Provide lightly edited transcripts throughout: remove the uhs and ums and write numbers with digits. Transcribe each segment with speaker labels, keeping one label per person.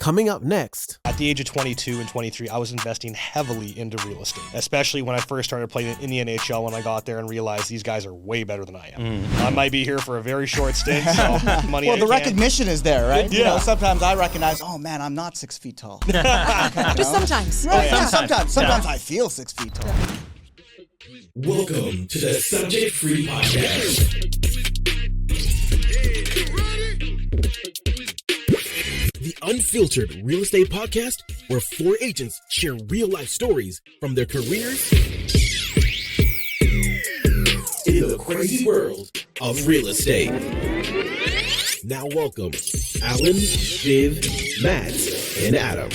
Speaker 1: Coming up next.
Speaker 2: At the age of 22 and 23, I was investing heavily into real estate, especially when I first started playing in the NHL. When I got there and realized these guys are way better than I am. I might be here for a very short stint, so money.
Speaker 3: Well, the recognition is there, right?
Speaker 2: Yeah.
Speaker 3: You know, sometimes I recognize, oh man, I'm not 6 feet tall.
Speaker 4: Just sometimes.
Speaker 3: Right?
Speaker 4: Yeah.
Speaker 3: Sometimes I feel 6 feet tall.
Speaker 5: Welcome to the Subject Free Podcast. The unfiltered real estate podcast where 4 agents share real life stories from their careers in the crazy world of real estate. Now welcome Alan, Viv, Matt, and Adam.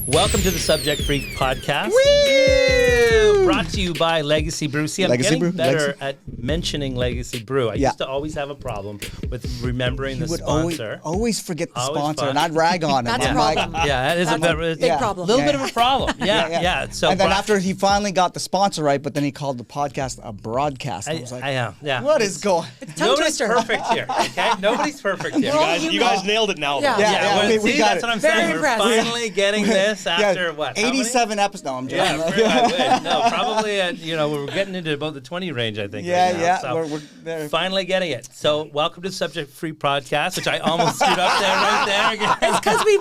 Speaker 6: Welcome to the Subject Freak Podcast.
Speaker 3: Woo!
Speaker 6: Brought to you by Legacy Brew. See, I'm
Speaker 3: Legacy
Speaker 6: getting
Speaker 3: Brew?
Speaker 6: better at mentioning Legacy Brew. I
Speaker 3: Yeah.
Speaker 6: used to always have a problem with remembering the
Speaker 3: would
Speaker 6: sponsor.
Speaker 3: always forget the
Speaker 6: Always
Speaker 3: sponsor,
Speaker 6: fun.
Speaker 3: and I'd rag on him.
Speaker 4: That's a
Speaker 3: I'm like,
Speaker 4: problem.
Speaker 6: Yeah, that is a
Speaker 4: Big
Speaker 3: Yeah.
Speaker 4: problem.
Speaker 6: little bit of a problem. Yeah. So
Speaker 3: and then after he finally got the sponsor right, but then he called the podcast a broadcast. I was like,
Speaker 6: yeah.
Speaker 3: what is going?
Speaker 4: Tongue
Speaker 6: Nobody's
Speaker 4: twister.
Speaker 6: perfect here. Okay, nobody's perfect here.
Speaker 2: You guys nailed it now.
Speaker 4: Yeah.
Speaker 2: though.
Speaker 3: Yeah,
Speaker 6: well,
Speaker 3: we
Speaker 6: see,
Speaker 3: got
Speaker 6: that's
Speaker 3: it.
Speaker 6: what I'm
Speaker 4: Very
Speaker 6: saying. We're
Speaker 4: impressed.
Speaker 6: finally getting this after what? How many?
Speaker 3: 87 episodes. No, I'm joking.
Speaker 6: Yeah, no, probably at, we're getting into about the 20 range, I think.
Speaker 3: Yeah,
Speaker 6: right now,
Speaker 3: yeah,
Speaker 6: so
Speaker 3: we're there.
Speaker 6: finally getting it. So, welcome to Subject Free Podcast, which I almost screwed up there, right there.
Speaker 4: It's because we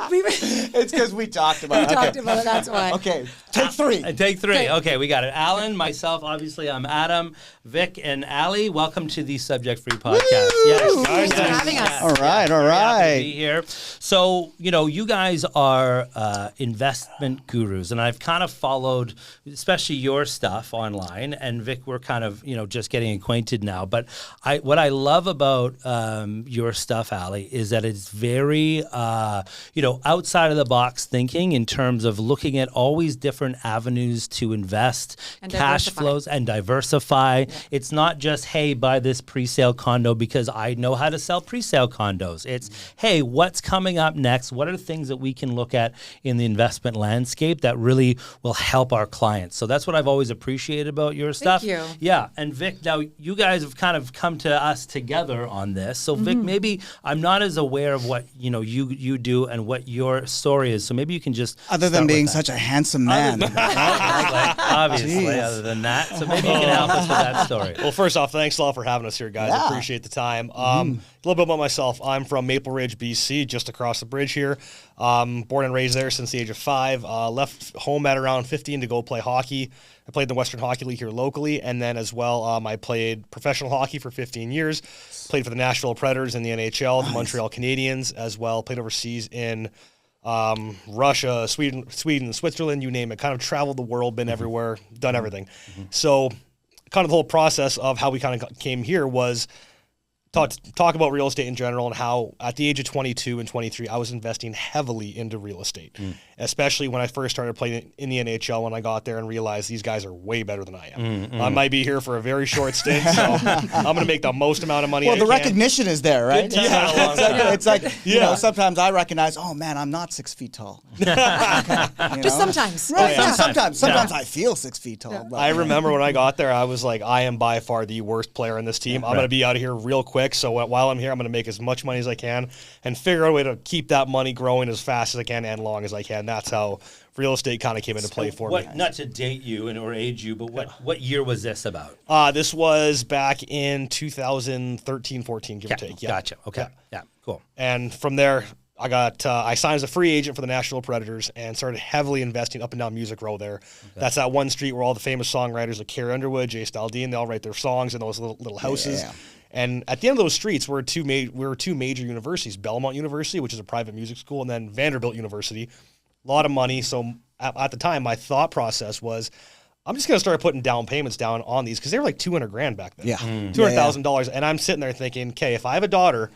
Speaker 3: It's because we talked about it.
Speaker 4: talked about it. That's why.
Speaker 3: Okay, take 3.
Speaker 6: And take 3. Okay, we got it. Alan, myself, obviously, I'm Adam, Vic, and Ali. Welcome to the Subject Free Podcast. Yes,
Speaker 4: Thanks for having us.
Speaker 3: All right, all
Speaker 6: Very happy to
Speaker 3: right.
Speaker 6: be here. So, you guys are investment gurus, and I've kind of followed, especially your stuff online. And Vic, we're kind of, just getting acquainted now. But what I love about your stuff, Ali, is that it's very, outside of the box thinking in terms of looking at always different avenues to invest,
Speaker 4: And
Speaker 6: cash
Speaker 4: diversify.
Speaker 6: flows, and diversify. Yeah. It's not just, hey, buy this pre-sale condo because I know how to sell pre-sale condos. It's, hey, what's coming up next? What are the things that we can look at in the investment landscape that really will help our clients? So that's what I've always appreciated about your stuff.
Speaker 4: Thank you.
Speaker 6: Yeah, and Vic, now you guys have kind of come to us together on this. So Vic, maybe I'm not as aware of what you do and what your story is. So maybe you can just
Speaker 3: Other than
Speaker 6: start with
Speaker 3: being
Speaker 6: that.
Speaker 3: such a handsome man.
Speaker 6: obviously,
Speaker 3: Jeez.
Speaker 6: other than that. So maybe you can help us with that story.
Speaker 2: Well, first off, thanks a lot for having us here, guys.
Speaker 3: Yeah.
Speaker 2: Appreciate the time. A little bit about myself. I'm from Maple Ridge, BC, just across the bridge here. Born and raised there since the age of 5. Left home at around 15 to go play hockey. I played in the Western Hockey League here locally, and then as well, I played professional hockey for 15 years. Played for the Nashville Predators in the NHL, the Montreal Canadiens as well. Played overseas in Russia, Sweden, Switzerland, you name it. Kind of traveled the world, been everywhere, done everything. So kind of the whole process of how we kind of came here was talk about real estate in general and how at the age of 22 and 23, I was investing heavily into real estate, especially when I first started playing in the NHL. When I got there and realized these guys are way better than I am. I might be here for a very short stint, so I'm going to make the most amount of money
Speaker 3: Well,
Speaker 2: I
Speaker 3: the
Speaker 2: can.
Speaker 3: recognition is there, right?
Speaker 6: Good time, a long time.
Speaker 3: It's like sometimes I recognize, oh man, I'm not 6 feet tall.
Speaker 4: Just sometimes.
Speaker 3: Right?
Speaker 4: Yeah.
Speaker 3: Sometimes I feel 6 feet tall. But,
Speaker 2: I remember when I got there, I was like, I am by far the worst player in this team. I'm going to be out of here real quick. So while I'm here, I'm going to make as much money as I can and figure out a way to keep that money growing as fast as I can and long as I can. That's how real estate kind of came into play for me.
Speaker 6: Not to date you or age you, but what year was this about?
Speaker 2: This was back in 2013, 14, give or take. Yeah.
Speaker 6: Gotcha. Okay. Yeah. Cool.
Speaker 2: And from there, I signed as a free agent for the Nashville Predators and started heavily investing up and down Music Row there. Okay. That's that one street where all the famous songwriters like Carrie Underwood, Jay Staldine, they all write their songs in those little houses.
Speaker 3: Yeah.
Speaker 2: And at the end of those streets were two major universities, Belmont University, which is a private music school, and then Vanderbilt University. A lot of money. So at the time, my thought process was, I'm just going to start putting down payments down on these because they were like $200,000 back then.
Speaker 3: Yeah.
Speaker 2: $200,000. And I'm sitting there thinking, okay, if I have a daughter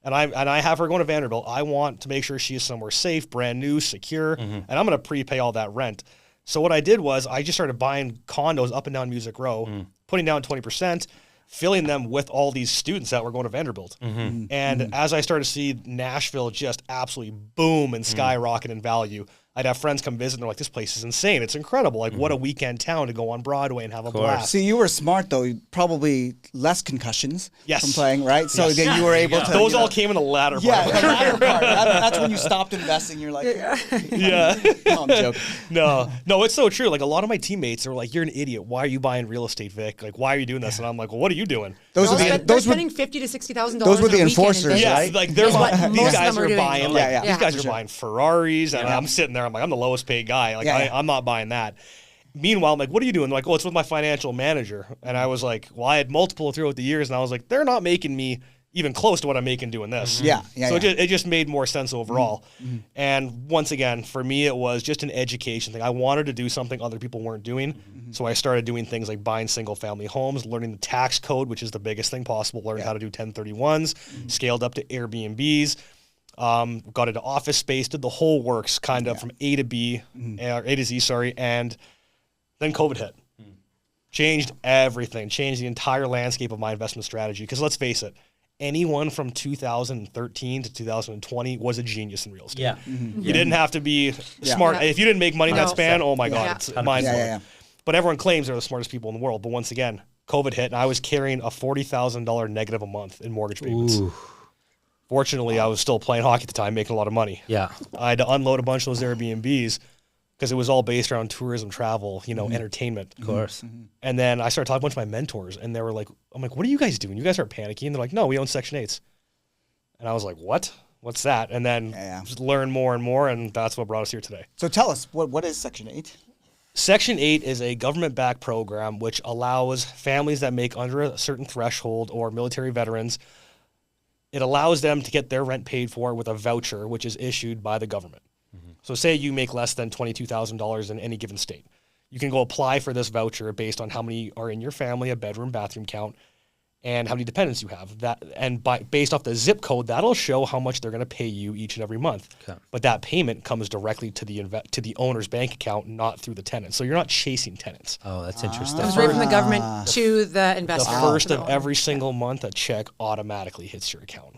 Speaker 2: and I have her going to Vanderbilt, I want to make sure she's somewhere safe, brand new, secure, and I'm going to prepay all that rent. So what I did was I just started buying condos up and down Music Row, putting down 20%, filling them with all these students that were going to Vanderbilt. And as I started to see Nashville just absolutely boom and skyrocket in value, I'd have friends come visit and they're like, this place is insane. It's incredible. Like, what a weekend town to go on Broadway and have a blast.
Speaker 3: See, you were smart though. Probably less concussions
Speaker 2: Yes.
Speaker 3: from playing, right? So then you were able to.
Speaker 2: Those all came in the latter part.
Speaker 3: Yeah, the latter part. That's when you stopped investing. You're like,
Speaker 2: Yeah.
Speaker 3: no, I'm joking.
Speaker 2: No, it's so true. Like, a lot of my teammates are like, you're an idiot. Why are you buying real estate, Vic? Like, why are you doing this? And I'm like, well, what are you doing?
Speaker 3: Those
Speaker 4: They're
Speaker 3: were
Speaker 4: they're spending $50,000 to $60,000.
Speaker 3: those were the
Speaker 4: on a weekend in
Speaker 3: enforcers,
Speaker 4: Vegas.
Speaker 2: Yeah,
Speaker 3: right?
Speaker 2: like they're
Speaker 4: Is what
Speaker 2: buying,
Speaker 4: most
Speaker 2: these
Speaker 4: of
Speaker 2: guys
Speaker 4: them are
Speaker 2: are
Speaker 4: doing.
Speaker 2: buying, like,
Speaker 3: Yeah,
Speaker 2: these guys
Speaker 3: for
Speaker 2: are
Speaker 3: sure.
Speaker 2: buying Ferraris, and I'm sitting there, I'm like, I'm the lowest paid guy. Like,
Speaker 3: Yeah.
Speaker 2: I'm not buying that. Meanwhile, I'm like, what are you doing? They're like, oh, it's with my financial manager. And I was like, well, I had multiple throughout the years, and I was like, they're not making me even close to what I'm making doing this.
Speaker 3: Yeah.
Speaker 2: So it just made more sense overall. And once again, for me, it was just an education thing. I wanted to do something other people weren't doing. So I started doing things like buying single family homes, learning the tax code, which is the biggest thing possible, learning how to do 1031s, scaled up to Airbnbs, got into office space, did the whole works kind of from A to B, or A to Z, sorry. And then COVID hit. Changed everything, changed the entire landscape of my investment strategy. Because let's face it, anyone from 2013 to 2020 was a genius in real estate.
Speaker 6: Yeah.
Speaker 2: You didn't have to be smart.
Speaker 4: Yeah.
Speaker 2: If you didn't make money in that
Speaker 4: No.
Speaker 2: span, oh my God,
Speaker 4: Yeah.
Speaker 2: it's mind-blowing.
Speaker 3: Yeah.
Speaker 2: But everyone claims they're the smartest people in the world. But once again, COVID hit, and I was carrying a $40,000 negative a month in mortgage payments. Fortunately, I was still playing hockey at the time, making a lot of money.
Speaker 6: Yeah.
Speaker 2: I had to unload a bunch of those Airbnbs because it was all based around tourism, travel, entertainment.
Speaker 6: Of course.
Speaker 2: And then I started talking to a bunch of my mentors, and they were like, I'm like, what are you guys doing? You guys aren't panicking. They're like, no, we own Section 8s. And I was like, what? What's that? And then just learn more and more, and that's what brought us here today.
Speaker 3: So tell us, what is Section 8?
Speaker 2: Section 8 is a government-backed program which allows families that make under a certain threshold or military veterans, it allows them to get their rent paid for with a voucher, which is issued by the government. So say you make less than $22,000 in any given state. You can go apply for this voucher based on how many are in your family, a bedroom, bathroom count, and how many dependents you have. Based off the zip code, that'll show how much they're going to pay you each and every month.
Speaker 6: Okay.
Speaker 2: But that payment comes directly to the owner's bank account, not through the tenant. So you're not chasing tenants.
Speaker 6: Oh, that's interesting.
Speaker 4: It was right from the government to the
Speaker 2: The
Speaker 4: investor.
Speaker 2: first
Speaker 4: to the
Speaker 2: of
Speaker 4: owner.
Speaker 2: every single month, a check automatically hits your account.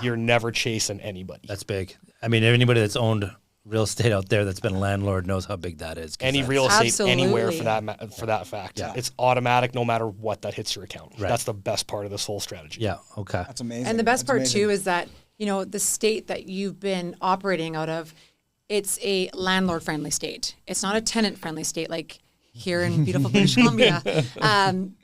Speaker 2: You're never chasing anybody.
Speaker 6: That's big. I mean, anybody that's owned real estate out there that's been a landlord knows how big that is.
Speaker 2: Any
Speaker 6: that's-
Speaker 2: real estate
Speaker 4: Absolutely.
Speaker 2: anywhere for that fact.
Speaker 6: Yeah.
Speaker 2: It's automatic no matter what that hits your account.
Speaker 6: Right.
Speaker 2: That's the best part of this whole strategy.
Speaker 6: Yeah. Okay.
Speaker 3: That's amazing.
Speaker 4: And the best
Speaker 3: That's
Speaker 4: part
Speaker 3: amazing.
Speaker 4: too is that, the state that you've been operating out of, it's a landlord friendly state. It's not a tenant friendly state like here in beautiful British Columbia. And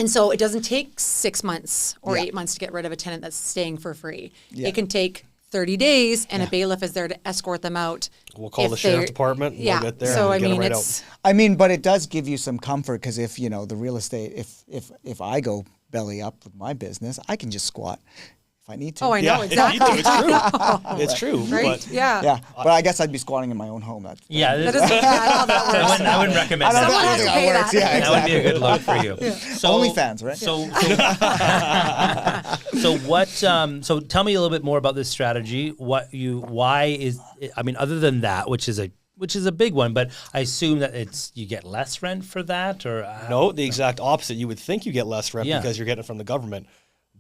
Speaker 4: so it doesn't take 6 months or 8 months to get rid of a tenant that's staying for free. It can take 30 days, and a bailiff is there to escort them out.
Speaker 2: We'll call
Speaker 4: if
Speaker 2: the sheriff
Speaker 4: they're-
Speaker 2: department. And
Speaker 4: Yeah.
Speaker 2: We'll get there
Speaker 4: So
Speaker 2: and
Speaker 4: I
Speaker 2: get 'em
Speaker 4: mean,
Speaker 2: right
Speaker 4: it's
Speaker 2: out.
Speaker 3: But it does give you some comfort because if the real estate, if I go belly up with my business, I can just squat if I need to.
Speaker 4: oh, I know
Speaker 2: Yeah,
Speaker 4: exactly.
Speaker 2: it's true. It's true.
Speaker 4: Right?
Speaker 2: But
Speaker 4: Yeah.
Speaker 3: Yeah, but I guess I'd be squatting in my own home.
Speaker 6: Yeah.
Speaker 4: That is not how that works.
Speaker 6: I wouldn't recommend
Speaker 3: I don't
Speaker 6: that.
Speaker 3: know
Speaker 4: has to
Speaker 3: how
Speaker 4: pay
Speaker 3: that works.
Speaker 4: that.
Speaker 3: Yeah,
Speaker 6: That would be a
Speaker 3: exactly.
Speaker 6: good look for you. So,
Speaker 3: OnlyFans, right?
Speaker 6: So tell me a little bit more about this strategy. Other than that, which is a big one, but I assume that you get less rent for that, or
Speaker 2: no, the exact opposite. You would think you get less rent
Speaker 6: Yeah.
Speaker 2: because you're getting it from the government.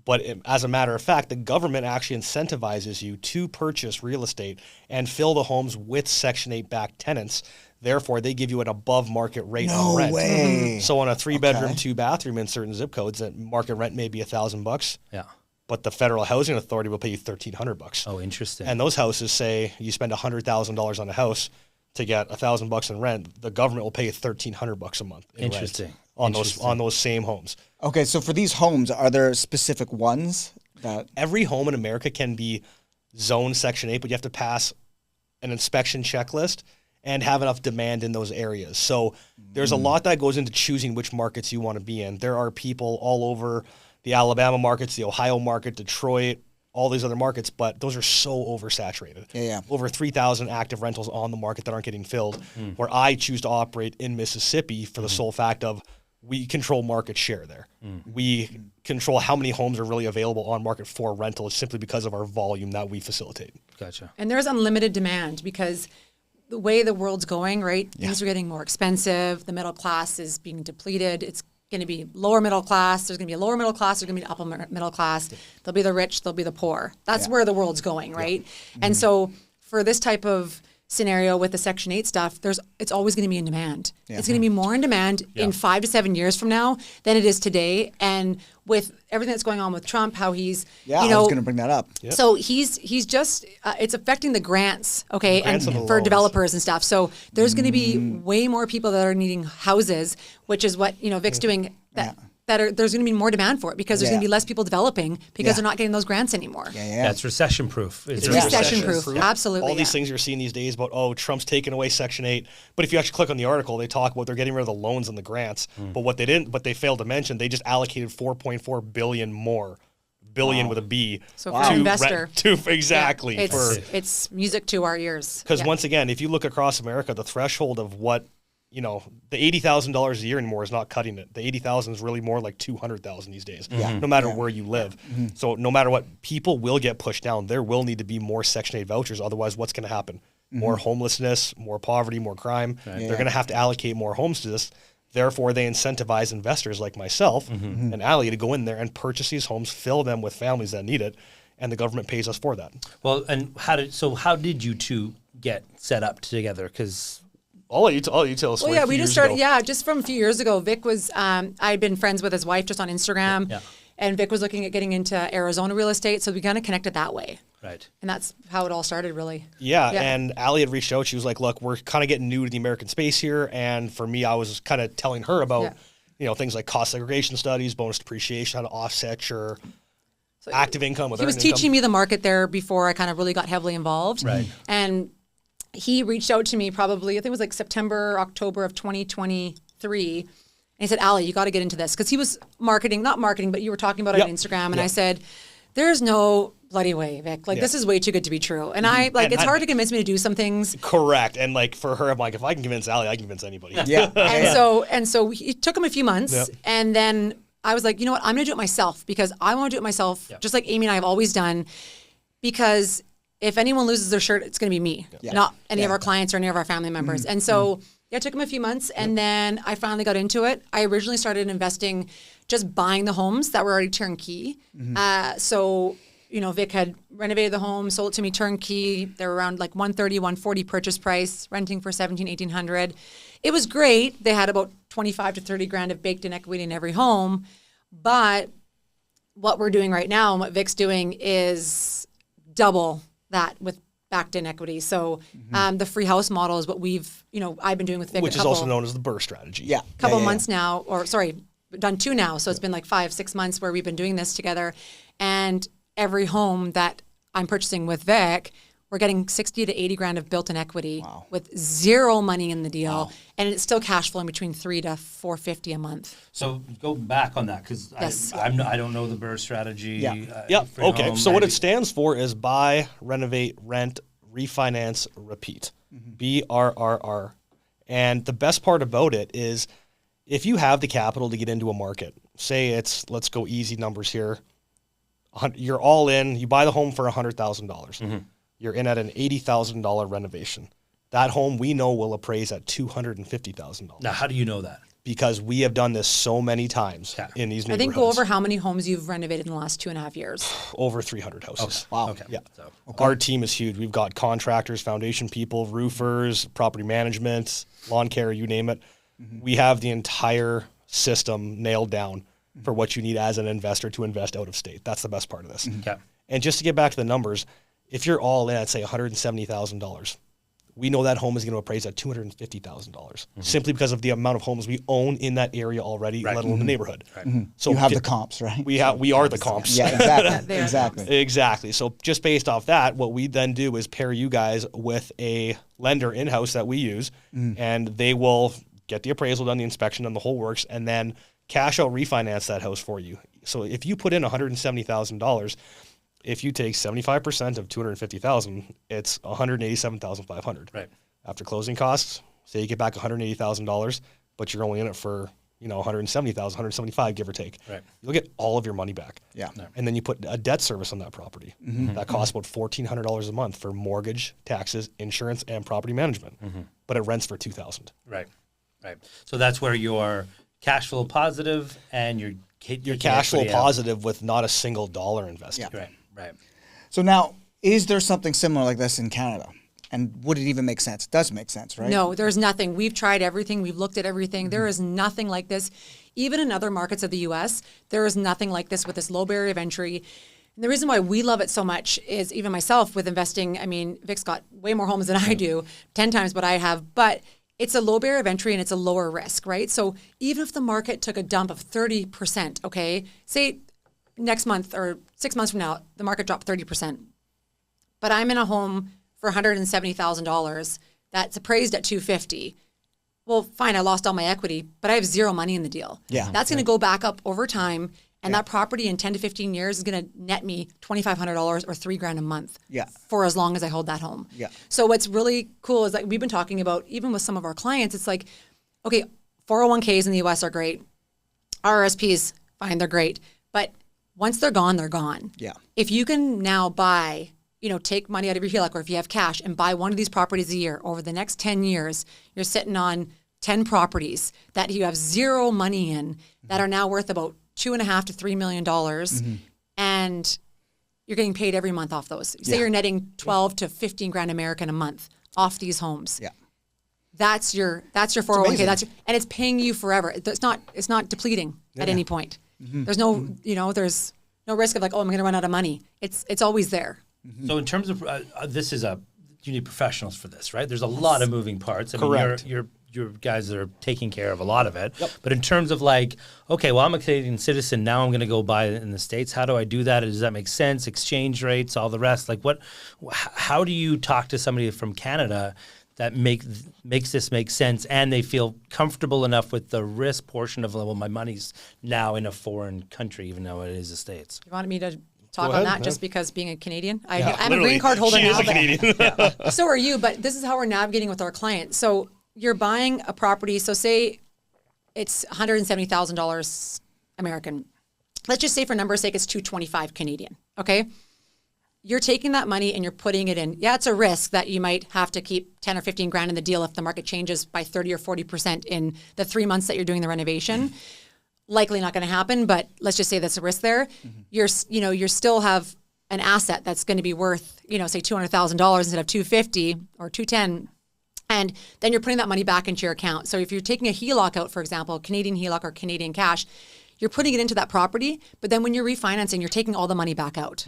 Speaker 2: But as a matter of fact, the government actually incentivizes you to purchase real estate and fill the homes with Section 8 backed tenants. Therefore, they give you an above market rate on
Speaker 3: No
Speaker 2: rent.
Speaker 3: way.
Speaker 2: So on a 3-bedroom,
Speaker 3: Okay.
Speaker 2: 2-bathroom in certain zip codes, that market rent may be $1,000,
Speaker 6: yeah.
Speaker 2: but the Federal Housing Authority will pay you $1,300.
Speaker 6: Oh, interesting.
Speaker 2: And those houses say you spend $100,000 on a house to get $1,000 in rent. The government will pay you $1,300 a month in rent
Speaker 6: Interesting.
Speaker 2: on those same homes.
Speaker 3: Okay, so for these homes, are there specific ones that?
Speaker 2: Every home in America can be zoned Section 8, but you have to pass an inspection checklist and have enough demand in those areas. So there's a lot that goes into choosing which markets you want to be in. There are people all over the Alabama markets, the Ohio market, Detroit, all these other markets, but those are so oversaturated.
Speaker 3: Yeah.
Speaker 2: Over 3,000 active rentals on the market that aren't getting filled, where I choose to operate in Mississippi for the sole fact of we control market share there. We control how many homes are really available on market for rental. It's simply because of our volume that we facilitate.
Speaker 6: Gotcha.
Speaker 4: And there's unlimited demand because the way the world's going, right? Things are getting more expensive. The middle class is being depleted. It's going to be lower middle class. There's going to be a lower middle class. There's going to be an upper middle class. There'll be the rich. There'll be the poor. That's where the world's going, right? And so for this type of scenario with the Section 8 stuff, it's always going to be in demand. It's going to be more in demand in 5 to 7 years from now than it is today. And with everything that's going on with Trump, how he's,
Speaker 3: I was going to bring that up.
Speaker 2: Yep.
Speaker 4: So he's just, it's affecting the grants, okay,
Speaker 2: Grants
Speaker 4: and
Speaker 2: and the
Speaker 4: for
Speaker 2: loans.
Speaker 4: developers and stuff. So there's going to be way more people that are needing houses, which is what, Vic's doing, there's going to be more demand for it because there's going to be less people developing because they're not getting those grants anymore.
Speaker 6: Yeah, it's recession proof.
Speaker 4: It's recession proof. Absolutely.
Speaker 2: All these things you're seeing these days about, Trump's taking away Section 8. But if you actually click on the article, they talk about they're getting rid of the loans and the grants. But what they failed to mention, they just allocated $4.4 billion more. Billion with a B.
Speaker 4: So for an investor.
Speaker 2: Exactly.
Speaker 4: It's music to our ears.
Speaker 2: Because once again, if you look across America, the threshold of what, the $80,000 a year anymore is not cutting it. The $80,000 is really more like $200,000 these days, no matter where you live. So no matter what, people will get pushed down. There will need to be more Section 8 vouchers. Otherwise, what's going to happen? More homelessness, more poverty, more crime. They're going to have to allocate more homes to this. Therefore, they incentivize investors like myself and Ali to go in there and purchase these homes, fill them with families that need it, and the government pays us for that.
Speaker 6: Well, and how did you two get set up together? Because
Speaker 2: I'll let you tell us.
Speaker 4: Well, we just started. Just from a few years ago. Vic was. I'd been friends with his wife just on Instagram, and Vic was looking at getting into Arizona real estate, so we kind of connected that way.
Speaker 6: Right.
Speaker 4: And that's how it all started, really.
Speaker 2: Yeah, and Ali had reached out. She was like, "Look, we're kind of getting new to the American space here," and for me, I was kind of telling her about, things like cost segregation studies, bonus depreciation, how to offset your active income with.
Speaker 4: He was teaching me the market there before I kind of really got heavily involved.
Speaker 6: Right.
Speaker 4: And he reached out to me probably, I think it was like September, October of 2023. And he said, Ali, you got to get into this. Because he was not marketing, but you were talking about it on Instagram. And I said, there's no bloody way, Vic. This is way too good to be true. And it's hard to convince me to do some things.
Speaker 2: Correct. And for her, I'm like, if I can convince Ali, I can convince anybody.
Speaker 3: Yeah.
Speaker 4: And so it took him a few months. And then I was like, you know what? I'm going to do it myself because I want to do it myself, just like Amy and I have always done. Because if anyone loses their shirt, it's going to be me, not any of our clients or any of our family members. And so it took him a few months, and then I finally got into it. I originally started investing, just buying the homes that were already turnkey. So, Vic had renovated the home, sold it to me turnkey. They were around like $130,000, $140,000 purchase price, renting for $1,700, $1,800. It was great. They had about $25,000 to $30,000 of baked in equity in every home. But what we're doing right now and what Vic's doing is double that with backed in equity. So the free house model is what I've been doing with Vic.
Speaker 2: Which is also known as the BRRRR strategy.
Speaker 3: Yeah.
Speaker 4: Couple months now, done 2 now. So it's been like 5-6 months where we've been doing this together. And every home that I'm purchasing with Vic, we're getting $60,000 to $80,000 of built-in equity with zero money in the deal, and it's still cash flowing between $300 to $450 a month.
Speaker 6: So go back on that because I don't know the BRRRR strategy.
Speaker 2: Okay. So what it stands for is buy, renovate, rent, refinance, repeat. BRRR. And the best part about it is if you have the capital to get into a market, say let's go easy numbers here. You're all in. You buy the home for $100,000. You're in at an $80,000 renovation. That home we know will appraise at $250,000.
Speaker 6: Now, how do you know that?
Speaker 2: Because we have done this so many times in these neighborhoods.
Speaker 4: I think go over how many homes you've renovated in the last 2.5 years.
Speaker 2: Over 300 houses.
Speaker 3: Okay. Wow.
Speaker 6: Okay.
Speaker 2: Yeah. Our team is huge. We've got contractors, foundation people, roofers, property management, lawn care, you name it. We have the entire system nailed down for what you need as an investor to invest out of state. That's the best part of this.
Speaker 6: Okay.
Speaker 2: And just to get back to the numbers, if you're all in at, say, $170,000, we know that home is going to appraise at $250,000 simply because of the amount of homes we own in that area already, let alone the neighborhood. So
Speaker 3: you have the comps, right?
Speaker 2: We are the comps.
Speaker 3: Yeah, exactly.
Speaker 2: Exactly. So just based off that, what we then do is pair you guys with a lender in-house that we use, and they will get the appraisal done, the inspection done, the whole works, and then cash out refinance that house for you. So if you put in $170,000, if you take 75% of $250,000, it's $187,500.
Speaker 6: Right.
Speaker 2: After closing costs, say you get back $180,000, but you're only in it for $170,000, $175,000, give or take.
Speaker 6: Right.
Speaker 2: You'll get all of your money back.
Speaker 3: Yeah.
Speaker 2: And then you put a debt service on that property. That costs about $1,400 a month for mortgage, taxes, insurance, and property management. But it rents for $2,000.
Speaker 6: Right. So that's where you're cash flow positive and you're
Speaker 2: cash flow positive with not a single dollar invested.
Speaker 3: Yeah.
Speaker 6: Right.
Speaker 3: So now, is there something similar like this in Canada? And would it even make sense? It does make sense, right?
Speaker 4: No, there's nothing. We've tried everything. We've looked at everything. There is nothing like this. Even in other markets of the U.S., there is nothing like this with this low barrier of entry. And the reason why we love it so much is even myself with investing, I mean, Vic's got way more homes than I do, 10 times what I have, but it's a low barrier of entry and it's a lower risk, right? So even if the market took a dump of 30%, okay, say next month or 6 months from now, the market dropped 30%, but I'm in a home for $170,000 that's appraised at $250,000. Well, fine, I lost all my equity, but I have zero money in the deal.
Speaker 3: Yeah.
Speaker 4: That's going to go back up over time, and that property in 10 to 15 years is going to net me $2,500 or $3,000 a month.
Speaker 3: Yeah.
Speaker 4: For as long as I hold that home.
Speaker 3: Yeah.
Speaker 4: So what's really cool is like we've been talking about, even with some of our clients, it's like, okay, 401ks in the US are great. RRSPs, fine, they're great. But once they're gone, they're gone.
Speaker 3: Yeah.
Speaker 4: If you can now buy, take money out of your HELOC, or if you have cash and buy one of these properties a year over the next 10 years, you're sitting on 10 properties that you have zero money in that are now worth about $2.5 to $3 million. And you're getting paid every month off those. Say you're netting 12 to 15 grand American a month off these homes.
Speaker 3: Yeah.
Speaker 4: That's your 401k.
Speaker 3: amazing.
Speaker 4: And it's paying you forever. It's not depleting at any point. There's no, there's no risk of like, oh, I'm going to run out of money. It's always there.
Speaker 6: So in terms of you need professionals for this, right? There's a lot of moving parts. I
Speaker 2: Correct.
Speaker 6: mean, your guys are taking care of a lot of it. Yep. But in terms of like, okay, well, I'm a Canadian citizen. Now I'm going to go buy it in the States. How do I do that? Does that make sense? Exchange rates, all the rest. Like how do you talk to somebody from Canada that makes this make sense and they feel comfortable enough with the risk portion of, well, my money's now in a foreign country, even though it is the States?
Speaker 4: You wanted me to talk on that just because being a Canadian? I'm a
Speaker 2: Literally,
Speaker 4: green card holder
Speaker 2: she
Speaker 4: now.
Speaker 2: is a Canadian.
Speaker 4: So are you, but this is how we're navigating with our clients. So you're buying a property. So say it's $170,000 American. Let's just say for number's sake, it's $225 Canadian. Okay. You're taking that money and you're putting it in. Yeah, it's a risk that you might have to keep 10 or 15 grand in the deal if the market changes by 30 or 40% in the 3 months that you're doing the renovation. Likely not going to happen, but let's just say that's a risk there. You're still have an asset that's going to be worth, say $200,000 instead of $250 or $210. And then you're putting that money back into your account. So if you're taking a HELOC out, for example, Canadian HELOC or Canadian cash, you're putting it into that property. But then when you're refinancing, you're taking all the money back out.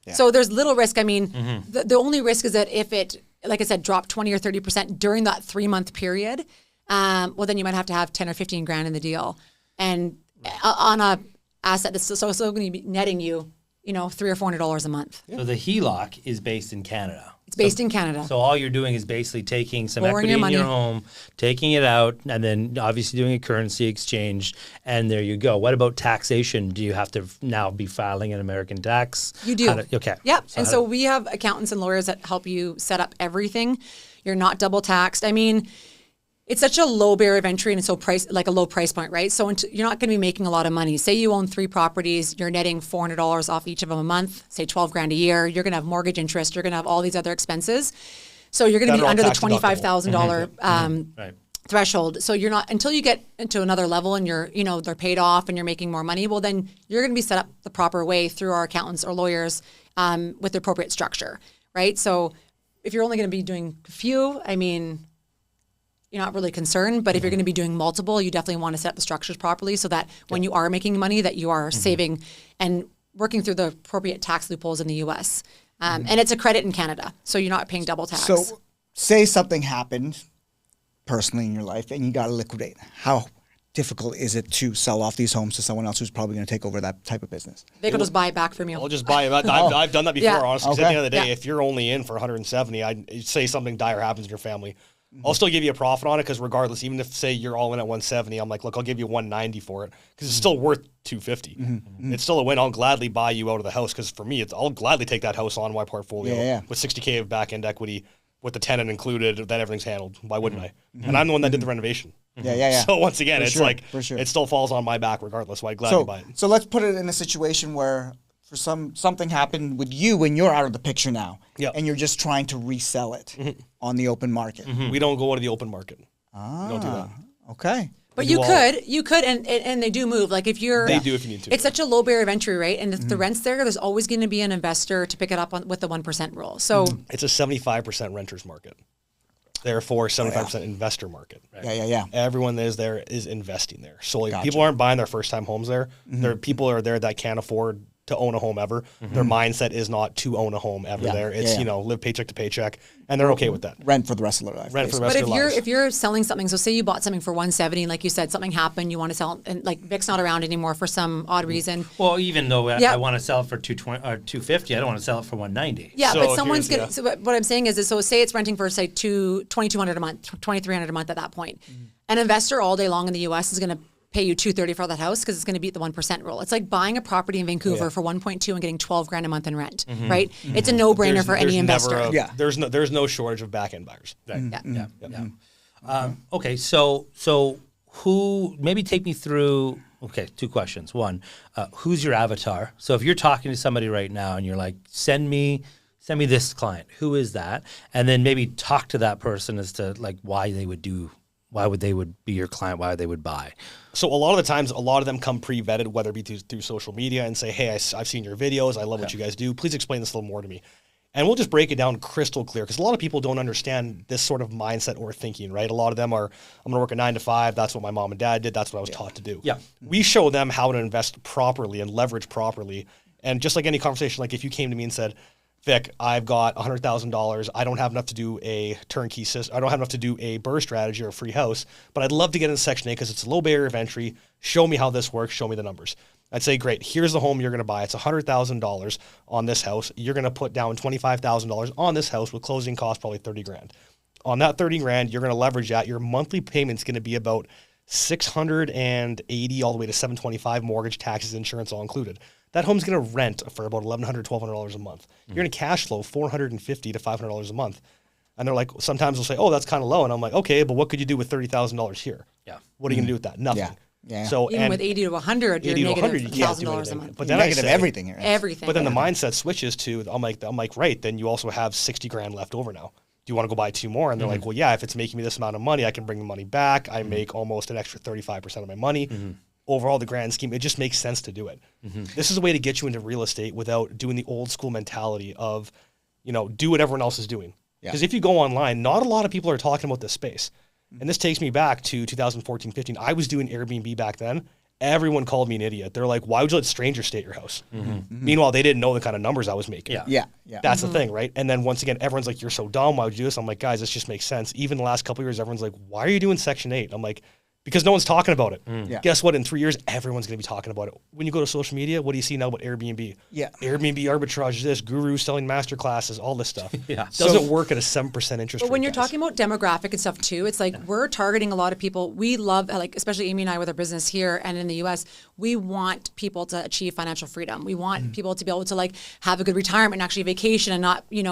Speaker 4: Yeah. So there's little risk. I mean, the only risk is that if it, like I said, dropped 20 or 30% during that 3-month period, well, then you might have to have 10 or 15 grand in the deal. And on a asset that's still going to be netting you, $300 or $400 a month.
Speaker 6: So the HELOC is based in Canada.
Speaker 4: It's based in Canada.
Speaker 6: So all you're doing is basically taking some
Speaker 4: Borrowing
Speaker 6: equity
Speaker 4: your
Speaker 6: in your
Speaker 4: money.
Speaker 6: home, taking it out, and then obviously doing a currency exchange, and there you go. What about taxation? Do you have to now be filing an American tax?
Speaker 4: You do.
Speaker 6: Okay.
Speaker 4: Yep. So we have accountants and lawyers that help you set up everything. You're not double taxed. I mean, it's such a low barrier of entry and it's so like a low price point, right? So you're not going to be making a lot of money. Say you own 3 properties, you're netting $400 off each of them a month, say 12 grand a year. You're going to have mortgage interest. You're going to have all these other expenses. So you're going to be under the $25,000 threshold. So you're not, until you get into another level and they're paid off and you're making more money, well, then you're going to be set up the proper way through our accountants or lawyers with the appropriate structure, right? So if you're only going to be doing a few, I mean, you're not really concerned, but if you're going to be doing multiple, you definitely want to set up the structures properly so that when you are making money that you are saving and working through the appropriate tax loopholes in the U.S. And it's a credit in Canada, so you're not paying double tax.
Speaker 3: So say something happened personally in your life and you got to liquidate. How difficult is it to sell off these homes to someone else who's probably going to take over that type of business?
Speaker 4: They could just buy it back from you.
Speaker 2: I'll just buy it. I've done that before,
Speaker 4: Yeah.
Speaker 2: honestly. 'Cause at the end of the day,
Speaker 4: Yeah.
Speaker 2: if you're only in for 170, I'd say something dire happens in your family. I'll still give you a profit on it because regardless, even if, say, you're all in at 170, I'm like, look, I'll give you 190 for it because it's still worth 250. It's still a win. I'll gladly buy you out of the house because for me, I'll gladly take that house on my portfolio with 60K of back-end equity with the tenant included, that everything's handled. Why wouldn't I? And I'm the one that did the renovation.
Speaker 3: Yeah.
Speaker 2: So once again,
Speaker 3: For
Speaker 2: it's
Speaker 3: sure,
Speaker 2: like,
Speaker 3: for sure.
Speaker 2: it still falls on my back regardless. So I'd gladly buy it.
Speaker 3: So let's put it in a situation where for something happened with you when you're out of the picture now, and you're just trying to resell it on the open market.
Speaker 2: We don't go to the open market. We don't do that.
Speaker 3: Okay.
Speaker 4: But
Speaker 2: We do
Speaker 4: you could, and they do move. Like if you're,
Speaker 2: They do if you need to.
Speaker 4: It's such a low barrier of entry, right? And if the rent's there's always going to be an investor to pick it up with the 1% rule. So
Speaker 2: It's a 75% renters market. Therefore, 75% investor market.
Speaker 3: Yeah.
Speaker 2: Everyone that is there is investing there. So people aren't buying their first time homes there. There people are there that can't afford to own a home ever. Their mindset is not to own a home ever there. It's, live paycheck to paycheck, and they're okay with that.
Speaker 3: Rent for the rest of their life.
Speaker 2: Rent for the
Speaker 3: basically.
Speaker 2: rest
Speaker 4: But
Speaker 2: of their lives.
Speaker 4: if you're selling something, so say you bought something for 170, like you said, something happened, you want to sell, and like Vic's not around anymore for some odd reason.
Speaker 6: Well, even though
Speaker 4: Yeah.
Speaker 6: I want to sell it for 220 or 250, I don't want to sell it for 190.
Speaker 4: Yeah,
Speaker 2: So
Speaker 4: but someone's
Speaker 2: here's-
Speaker 4: gonna. So what I'm saying is, so say it's renting for say $2,200 a month, $2,300 a month at that point. An investor all day long in the U.S. is going to pay you $230 for that house because it's going to beat the 1% rule. It's like buying a property in Vancouver for 1.2 and getting $12,000 a month in rent, right? It's a no-brainer for any investor.
Speaker 2: There's no shortage of back end buyers.
Speaker 6: Okay, so who? Maybe take me through. Okay, two questions. One, who's your avatar? So if you're talking to somebody right now and you're like, send me this client. Who is that? And then maybe talk to that person as to like why they would be your client, why they would buy.
Speaker 2: So a lot of the times, a lot of them come pre-vetted, whether it be through social media, and say, hey, I've seen your videos. I love what you guys do. Please explain this a little more to me. And we'll just break it down crystal clear because a lot of people don't understand this sort of mindset or thinking, right? A lot of them are, I'm going to work a 9 to 5. That's what my mom and dad did. That's what I was taught to do.
Speaker 6: Yeah.
Speaker 2: We show them how to invest properly and leverage properly. And just like any conversation, like if you came to me and said, Vic, I've got $100,000. I don't have enough to do a turnkey system. I don't have enough to do a BRRRR strategy or a free house, but I'd love to get into Section 8 because it's a low barrier of entry. Show me how this works. Show me the numbers. I'd say, great, here's the home you're going to buy. It's $100,000 on this house. You're going to put down $25,000 on this house with closing costs, probably $30,000. On that $30,000, you're going to leverage that. Your monthly payment's going to be about $680 all the way to $725, mortgage, taxes, insurance, all included. That home's going to rent for about $1,100, $1,200 a month. You're going to cash flow $450 to $500 a month. And they're like, sometimes they'll say, oh, that's kind of low. And I'm like, okay, but what could you do with $30,000 here?
Speaker 6: Yeah.
Speaker 2: What are you going to do with that? Nothing.
Speaker 3: Yeah.
Speaker 2: So
Speaker 4: Even with 80 to 100, you're
Speaker 2: 80 to 100,
Speaker 4: negative
Speaker 2: you can't do
Speaker 4: $1,000 a
Speaker 2: anything.
Speaker 4: month.
Speaker 2: But then I
Speaker 3: Negative
Speaker 2: say,
Speaker 3: everything here.
Speaker 4: Everything.
Speaker 2: But then the mindset switches to, I'm like, right, then you also have $60,000 left over now. Do you want to go buy 2 more? And they're like, well, yeah, if it's making me this amount of money, I can bring the money back. I make almost an extra 35% of my money. Overall, the grand scheme, it just makes sense to do it. This is a way to get you into real estate without doing the old school mentality of, do what everyone else is doing. Because if you go online, not a lot of people are talking about this space. And this takes me back to 2014, 15. I was doing Airbnb back then. Everyone called me an idiot. They're like, why would you let strangers stay at your house? Meanwhile, they didn't know the kind of numbers I was making.
Speaker 3: Yeah.
Speaker 2: That's the thing, right? And then once again, everyone's like, you're so dumb. Why would you do this? I'm like, guys, this just makes sense. Even the last couple of years, everyone's like, why are you doing Section 8? I'm like, because no one's talking about it.
Speaker 3: Yeah.
Speaker 2: Guess what? In 3 years, everyone's going to be talking about it. When you go to social media, what do you see now about Airbnb?
Speaker 3: Yeah.
Speaker 2: Airbnb arbitrage, this, Guru selling master classes, all this stuff.
Speaker 6: Yeah.
Speaker 2: Doesn't work at a 7% interest
Speaker 4: But
Speaker 2: rate.
Speaker 4: when you're
Speaker 2: guys.
Speaker 4: talking about demographic and stuff too, it's like we're targeting a lot of people. We love, like, especially Amy and I with our business here and in the US, we want people to achieve financial freedom. We want people to be able to like have a good retirement and actually vacation and not, be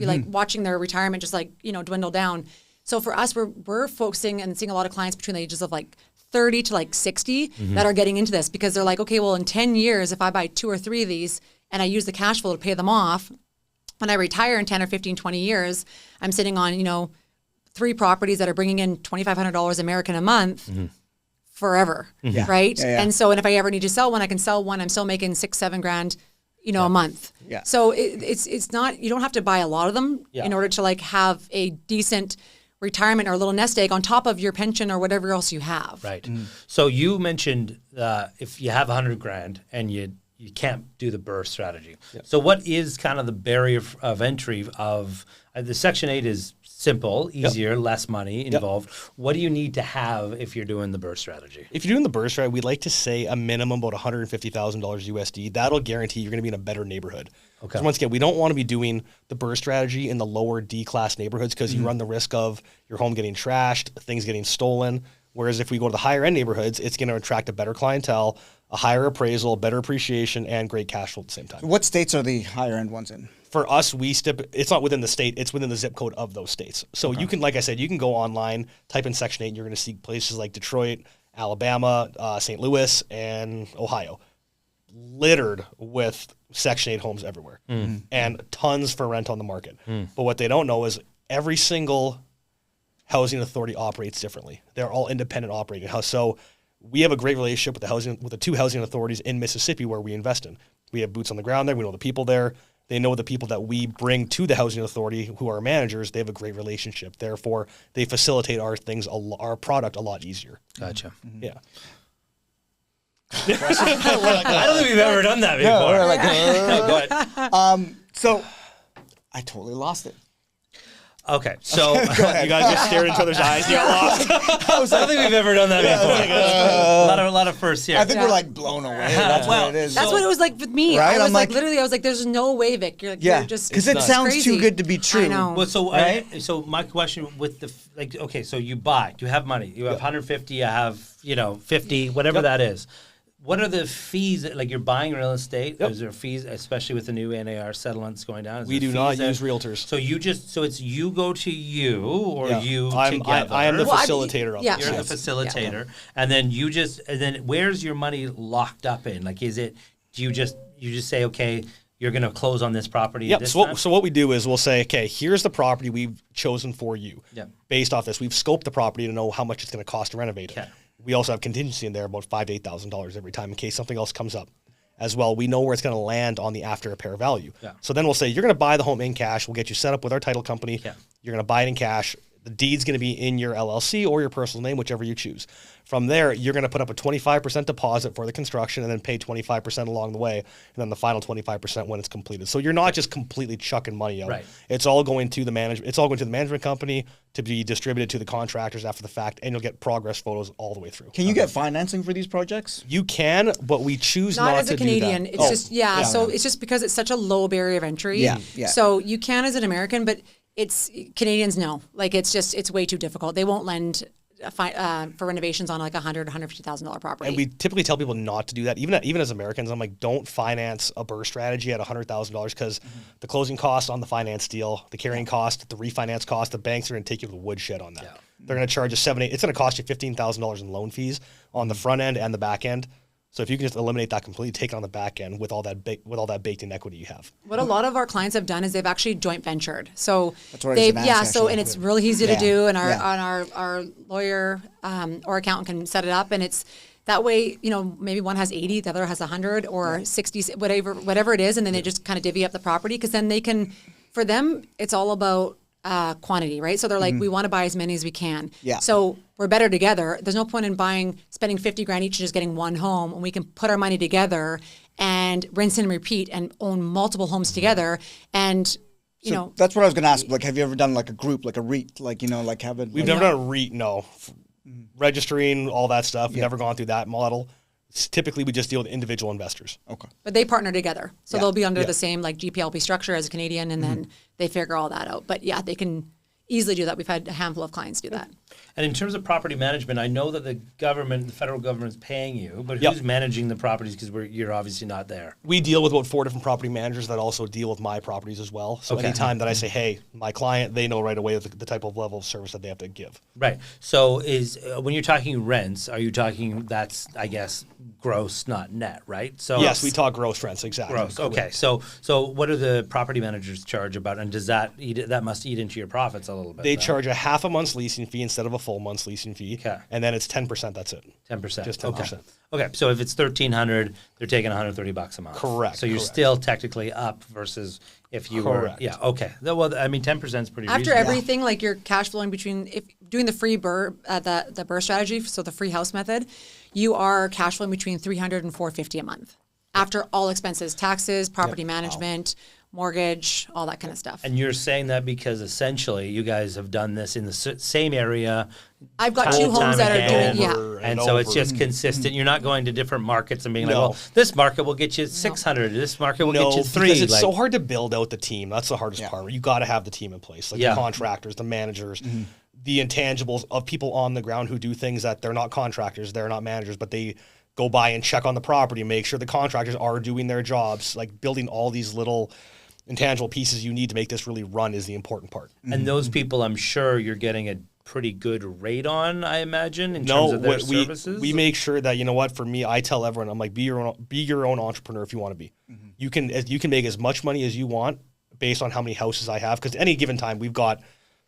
Speaker 4: like watching their retirement just like, dwindle down. So for us, we're focusing and seeing a lot of clients between the ages of like 30 to like 60 that are getting into this because they're like, okay, well, in 10 years, if I buy 2 or 3 of these and I use the cash flow to pay them off, when I retire in 10 or 15, 20 years, I'm sitting on, 3 properties that are bringing in $2,500 American a month forever, right?
Speaker 3: Yeah.
Speaker 4: And so, and if I ever need to sell one, I can sell one. I'm still making $6,000-7,000, a month.
Speaker 3: Yeah.
Speaker 4: So it's not, you don't have to buy a lot of them in order to like have a decent retirement or a little nest egg on top of your pension or whatever else you have.
Speaker 6: Right. So you mentioned if you have $100,000 and you can't do the BRRRR strategy. So what is kind of the barrier of entry of the Section 8 is simple, easier, less money involved. What do you need to have if you're doing the BRRRR strategy?
Speaker 2: If you're doing the BRRRR strategy, we'd like to say a minimum about $150,000 USD. That'll guarantee you're going to be in a better neighborhood. Okay. Once again, we don't want to be doing the BRRRR strategy in the lower D-class neighborhoods because you run the risk of your home getting trashed, things getting stolen. Whereas if we go to the higher end neighborhoods, it's going to attract a better clientele, a higher appraisal, better appreciation, and great cash flow at the same time.
Speaker 3: What states are the higher end ones in?
Speaker 2: For us, it's not within the state, it's within the zip code of those states. So you can, like I said, you can go online, type in Section 8, and you're going to see places like Detroit, Alabama, St. Louis, and Ohio, littered with Section 8 homes everywhere and tons for rent on the market. But what they don't know is every single housing authority operates differently. They're all independent operating. So we have a great relationship with the two housing authorities in Mississippi where we invest in. We have boots on the ground there. We know the people there. They know the people that we bring to the housing authority who are managers. They have a great relationship. Therefore, they facilitate our product a lot easier.
Speaker 6: Gotcha.
Speaker 2: Yeah.
Speaker 6: I don't think we've ever done that before.
Speaker 3: we're like,
Speaker 6: No, go ahead.
Speaker 3: So I totally lost it.
Speaker 6: Okay, so
Speaker 2: You guys just stared into each other's eyes. You got lost.
Speaker 6: I don't think we've ever done that before. A lot of firsts here.
Speaker 3: I think we're like blown away. That's
Speaker 6: Well,
Speaker 3: what it is.
Speaker 4: That's what it was like with me.
Speaker 3: Right?
Speaker 4: I was
Speaker 3: I'm
Speaker 4: like,
Speaker 3: like-
Speaker 4: literally, I was like, there's no way, Vic. You're like,
Speaker 3: Yeah,
Speaker 4: you're just
Speaker 3: because it
Speaker 4: it's
Speaker 3: sounds
Speaker 4: crazy.
Speaker 3: too good to be true.
Speaker 4: I know.
Speaker 6: Well, so
Speaker 3: Right?
Speaker 6: so my question with okay, so you buy, you have money, you have 150, you have 50, whatever that is. What are the fees? Like you're buying real estate.
Speaker 2: Yep.
Speaker 6: Is there fees, especially with the new NAR settlements going down? Is
Speaker 2: We
Speaker 6: there
Speaker 2: do not
Speaker 6: fees there?
Speaker 2: use realtors.
Speaker 6: So it's you go to you or
Speaker 2: Yeah.
Speaker 6: you
Speaker 2: I
Speaker 6: together.
Speaker 2: am the
Speaker 4: Well,
Speaker 2: facilitator of
Speaker 4: yeah.
Speaker 2: this.
Speaker 6: You're
Speaker 2: Yes.
Speaker 6: the facilitator, and then where's your money locked up in? Like, do you just say, okay, you're going to close on this property?
Speaker 2: Yep.
Speaker 6: This
Speaker 2: So
Speaker 6: time?
Speaker 2: what we do is we'll say, okay, here's the property we've chosen for you.
Speaker 6: Yep.
Speaker 2: Based off this, we've scoped the property to know how much it's going to cost to renovate it.
Speaker 6: Okay.
Speaker 2: We also have contingency in there, about $5,000 to $8,000 every time in case something else comes up. As well, we know where it's going to land on the after repair value.
Speaker 6: Yeah.
Speaker 2: So then we'll say, you're going to buy the home in cash. We'll get you set up with our title company.
Speaker 6: Yeah.
Speaker 2: You're going to buy it in cash. The deed's going to be in your LLC or your personal name, whichever you choose. From there, you're going to put up a 25% deposit for the construction and then pay 25% along the way, and then the final 25% when it's completed. So you're not just completely chucking money out.
Speaker 6: Right.
Speaker 2: It's all going to the management. It's all going to the management company to be distributed to the contractors after the fact, and you'll get progress photos all the way through.
Speaker 3: Can you get financing for these projects?
Speaker 2: You can, but we choose not,
Speaker 4: Not as
Speaker 2: to
Speaker 4: a Canadian.
Speaker 2: do that.
Speaker 4: It's just So it's just because it's such a low barrier of entry.
Speaker 3: Yeah, yeah.
Speaker 4: So you can as an American, but it's Canadians no. Like it's way too difficult. They won't lend for renovations on like $150,000 property.
Speaker 2: And we typically tell people not to do that. Even as Americans, I'm like, don't finance a BRRRR strategy at $100,000 because the closing cost on the finance deal, the carrying cost, the refinance cost, the banks are going to take you to the woodshed on that.
Speaker 6: Yeah.
Speaker 2: They're going to charge you it's going to cost you $15,000 in loan fees on the front end and the back end. So if you can just eliminate that completely, take it on the back end with all that baked in equity you have.
Speaker 4: What a lot of our clients have done is they've actually joint ventured. So
Speaker 3: That's what I was gonna ask,
Speaker 4: so
Speaker 3: actually.
Speaker 4: and it's really easy to
Speaker 3: Yeah,
Speaker 4: do, and
Speaker 3: yeah.
Speaker 4: our lawyer or accountant can set it up, and it's that way. Maybe one has 80, the other has 100 or 60, whatever it is, and then they just kind of divvy up the property because then they can. For them, it's all about quantity, right? So they're like, we want to buy as many as we can.
Speaker 3: Yeah.
Speaker 4: So we're better together. There's no point in spending $50,000 each and just getting one home, and we can put our money together and rinse and repeat and own multiple homes together. And
Speaker 3: So that's what I was going to ask. Like, have you ever done like a group, like a REIT, like like have it?
Speaker 2: We've never done a REIT, no. Registering, all that stuff. We've never gone through that model. Typically, we just deal with individual investors.
Speaker 3: Okay.
Speaker 4: but they partner together, so
Speaker 3: Yeah.
Speaker 4: they'll be under
Speaker 2: Yeah.
Speaker 4: the same like GPLP structure as a Canadian, and then they figure all that out. But yeah, they can easily do that. We've had a handful of clients do that.
Speaker 6: And in terms of property management, I know that the federal government is paying you, but
Speaker 2: Yep.
Speaker 6: who's managing the properties? Because you're obviously not there.
Speaker 2: We deal with about 4 different property managers that also deal with my properties as well. So
Speaker 6: Okay.
Speaker 2: anytime that I say, hey, my client, they know right away the type of level of service that they have to give.
Speaker 6: Right. So when you're talking rents, are you talking that's, I guess, gross, not net, right? So
Speaker 2: Yes, we talk gross rents, exactly.
Speaker 6: gross. Okay. So what do the property managers charge about, and does that must eat into your profits a little bit?
Speaker 2: They
Speaker 6: though?
Speaker 2: charge a half a month's leasing fee instead of a full month's leasing fee.
Speaker 6: Okay.
Speaker 2: And then it's 10%, that's it.
Speaker 6: 10%.
Speaker 2: Just 10%.
Speaker 6: Okay. So if it's $1,300, they're taking $130 a month.
Speaker 2: Correct,
Speaker 6: So you're
Speaker 2: correct.
Speaker 6: still technically up versus if you were.
Speaker 2: Correct.
Speaker 6: Yeah. Okay. Well, I mean, 10% is pretty
Speaker 4: After
Speaker 6: reasonable.
Speaker 4: everything, like you're cash flowing between if doing the free the BRRRR strategy, so the free house method, you are cash flowing between $300 and $450 a month after all expenses, taxes, property management, mortgage, all that kind of stuff.
Speaker 6: And you're saying that because essentially you guys have done this in the same area.
Speaker 4: I've got
Speaker 6: time
Speaker 4: two
Speaker 6: and
Speaker 4: homes
Speaker 6: time
Speaker 4: that are
Speaker 6: again,
Speaker 4: doing
Speaker 2: over
Speaker 6: And
Speaker 2: and
Speaker 6: so it's
Speaker 2: over.
Speaker 6: just consistent. You're not going to different markets and being like,
Speaker 2: No.
Speaker 6: well, this market will get you 600. This market will
Speaker 2: No,
Speaker 6: get you 3.
Speaker 2: because it's
Speaker 6: like,
Speaker 2: so hard to build out the team. That's the hardest part. You got to have the team in place, like
Speaker 6: Yeah.
Speaker 2: the contractors, the managers, the intangibles of people on the ground who do things that they're not contractors, they're not managers, but they go by and check on the property, make sure the contractors are doing their jobs. Like building all these little intangible pieces you need to make this really run is the important part.
Speaker 6: And those people, I'm sure you're getting a pretty good rate on, I imagine, in terms of their services.
Speaker 2: we make sure that, you know what, for me, I tell everyone, I'm like, be your own entrepreneur if you want to be. You can make as much money as you want based on how many houses I have, because any given time we've got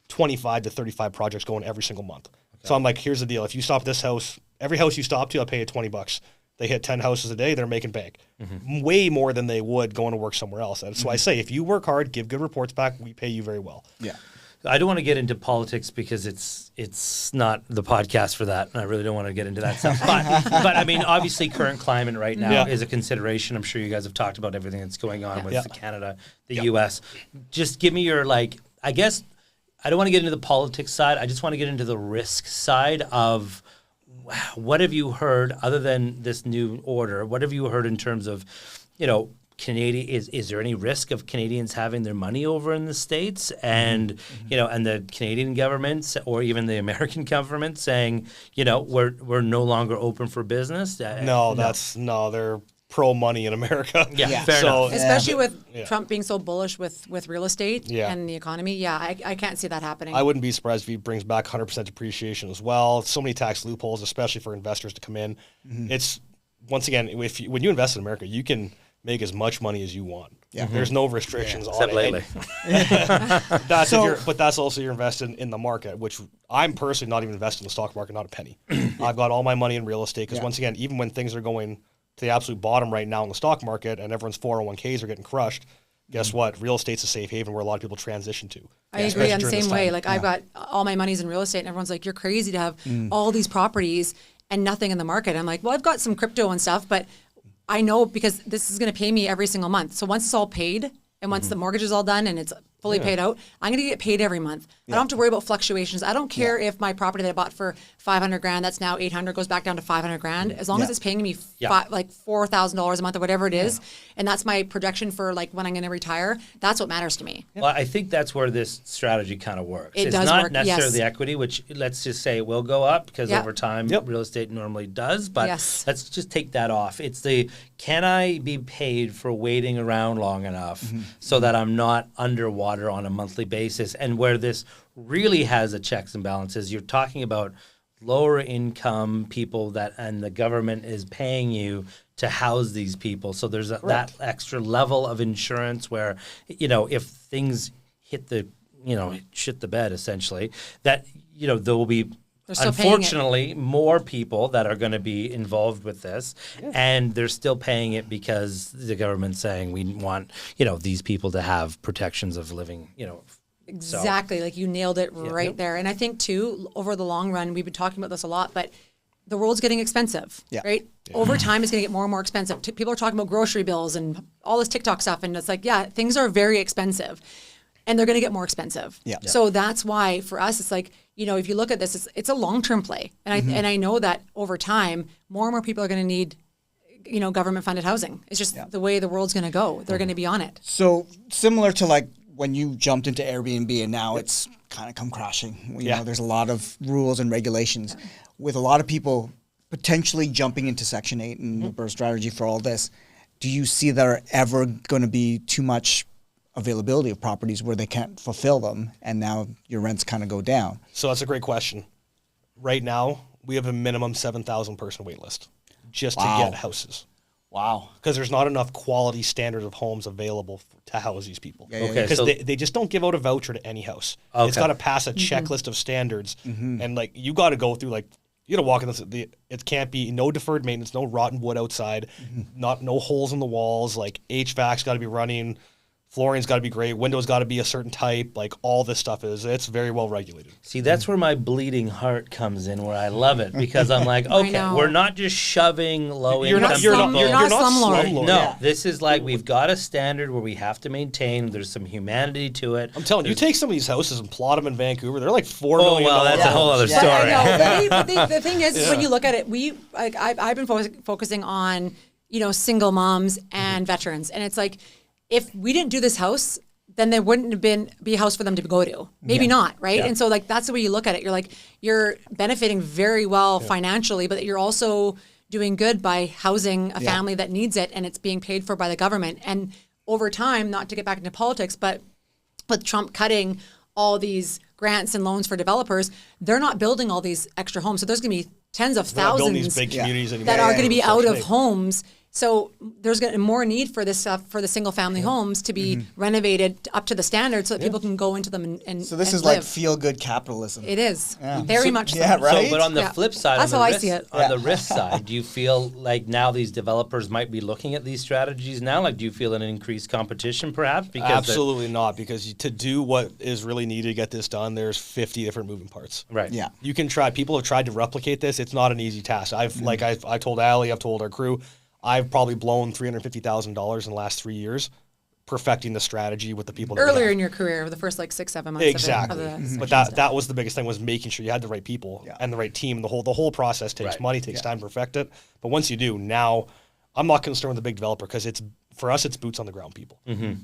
Speaker 2: 25 to 35 projects going every single month. So I'm like, here's the deal. If you stop this house, every house you stop to, I'll pay you $20. They hit 10 houses a day, they're making bank. Way more than they would going to work somewhere else. That's why I say, if you work hard, give good reports back, we pay you very well.
Speaker 3: Yeah.
Speaker 6: I don't want to get into politics because it's not the podcast for that, and I really don't want to get into that stuff. But I mean, obviously, current climate right now is a consideration. I'm sure you guys have talked about everything that's going on with Canada, the U.S. Just give me your, I guess, I don't want to get into the politics side. I just want to get into the risk side of what have you heard other than this new order? What have you heard in terms of, Canadian, is there any risk of Canadians having their money over in the States and, and the Canadian governments or even the American government saying, we're no longer open for business?
Speaker 2: No, they're pro money in America.
Speaker 6: Yeah. Fair enough.
Speaker 4: Especially with Trump being so bullish with real estate
Speaker 2: Yeah.
Speaker 4: and the economy. Yeah, I can't see that happening.
Speaker 2: I wouldn't be surprised if he brings back 100% depreciation as well. So many tax loopholes, especially for investors to come in. It's, once again, when you invest in America, you can make as much money as you want. Yeah. There's no restrictions on
Speaker 6: Except
Speaker 2: it.
Speaker 6: lately.
Speaker 2: But that's also you're invested in the market, which I'm personally not even invested in the stock market, not a penny. I've got all my money in real estate because once again, even when things are going to the absolute bottom right now in the stock market and everyone's 401ks are getting crushed, guess what? Real estate's a safe haven where a lot of people transition to.
Speaker 4: I agree on the same way. I've got all my money's in real estate and everyone's like, you're crazy to have all these properties and nothing in the market. I'm like, well, I've got some crypto and stuff, but I know because this is going to pay me every single month. So once it's all paid and once the mortgage is all done and it's fully paid out, I'm going to get paid every month. I don't have to worry about fluctuations. I don't care if my property that I bought for $500,000, that's now $800,000, goes back down to $500,000. As long as it's paying me $4,000 a month or whatever it is, and that's my projection for when I'm going to retire. That's what matters to me.
Speaker 6: Well, I think that's where this strategy kind of works.
Speaker 4: It's
Speaker 6: does
Speaker 4: not
Speaker 6: work, necessarily the equity, which let's just say it will go up because over time real estate normally does. But let's just take that off. It's can I be paid for waiting around long enough so that I'm not underwater on a monthly basis? And where this really has a checks and balances, you're talking about lower income people and the government is paying you to house these people. So there's that extra level of insurance where, if things hit shit the bed essentially, that, there will be unfortunately more people that are going to be involved with this and they're still paying it because the government's saying we want, these people to have protections of living,
Speaker 4: Exactly. You nailed it right there. And I think too, over the long run, we've been talking about this a lot, but the world's getting expensive, right? Yeah. Over time, it's going to get more and more expensive. People are talking about grocery bills and all this TikTok stuff. And it's things are very expensive and they're going to get more expensive. Yeah. So that's why for us, it's if you look at this, it's a long-term play. And I know that over time, more and more people are going to need government funded housing. It's just the way the world's going to go. They're going to be on it.
Speaker 3: So similar to when you jumped into Airbnb and now it's kind of come crashing. You know, there's a lot of rules and regulations. With a lot of people potentially jumping into Section 8 and the birth strategy for all this, do you see there ever going to be too much availability of properties where they can't fulfill them and now your rents kind of go down?
Speaker 2: So that's a great question. Right now, we have a minimum 7,000 person wait list just to get houses.
Speaker 3: Wow.
Speaker 2: Because there's not enough quality standards of homes available to house these people. Because
Speaker 6: so
Speaker 2: they just don't give out a voucher to any house. It's got to pass a checklist of standards. And you got to go through you got to walk in this. It can't be no deferred maintenance, no rotten wood outside, no holes in the walls. HVAC's got to be running. Flooring's got to be great. Windows got to be a certain type. All this stuff it's very well regulated.
Speaker 6: See, that's where my bleeding heart comes in, where I love it because I'm okay, we're not just shoving low income.
Speaker 4: You're not slumlord.
Speaker 6: No, this is we've got a standard where we have to maintain. There's some humanity to it.
Speaker 2: I'm telling you, take some of these houses and plot them in Vancouver. They're $4 million.
Speaker 6: Well, that's a whole other story.
Speaker 4: But the thing is, when you look at it, I've been focusing on single moms and veterans, and it's if we didn't do this house, then there wouldn't have be a house for them to go to. Maybe not, right? And so that's the way you look at it. You're benefiting very well financially, but you're also doing good by housing a family that needs it, and it's being paid for by the government. And over time, not to get back into politics, but with Trump cutting all these grants and loans for developers, they're not building all these extra homes. So there's going to be tens of thousands
Speaker 2: these big communities
Speaker 4: that are going to be out of homes. So there's more need for this stuff for the single family homes to be renovated up to the standard so that people can go into them and
Speaker 3: So this
Speaker 4: and
Speaker 3: is like
Speaker 4: live.
Speaker 3: feel good capitalism.
Speaker 4: It is very much so.
Speaker 3: Yeah, right.
Speaker 6: So, but on the
Speaker 4: Yeah.
Speaker 6: flip side,
Speaker 4: That's
Speaker 6: on the
Speaker 4: how I
Speaker 6: risk,
Speaker 4: see it.
Speaker 6: on the risk side, do you feel like now these developers might be looking at these strategies now? Like, do you feel an increased competition, perhaps? Because
Speaker 2: Absolutely not, because to do what is really needed to get this done, there's 50 different moving parts.
Speaker 6: Right.
Speaker 3: Yeah.
Speaker 2: You can try. People have tried to replicate this. It's not an easy task. I told Allie, I've told our crew, I've probably blown $350,000 in the last 3 years perfecting the strategy with the people that we
Speaker 4: Earlier
Speaker 2: have.
Speaker 4: in your career, the first like 6-7 months.
Speaker 2: Exactly.
Speaker 4: Of the
Speaker 2: But
Speaker 4: sections.
Speaker 2: that was the biggest thing, was making sure you had the right people and the right team. The whole process takes
Speaker 6: Right.
Speaker 2: money, takes time to perfect it. But once you do, now I'm not concerned with the big developer, because for us it's boots on the ground people.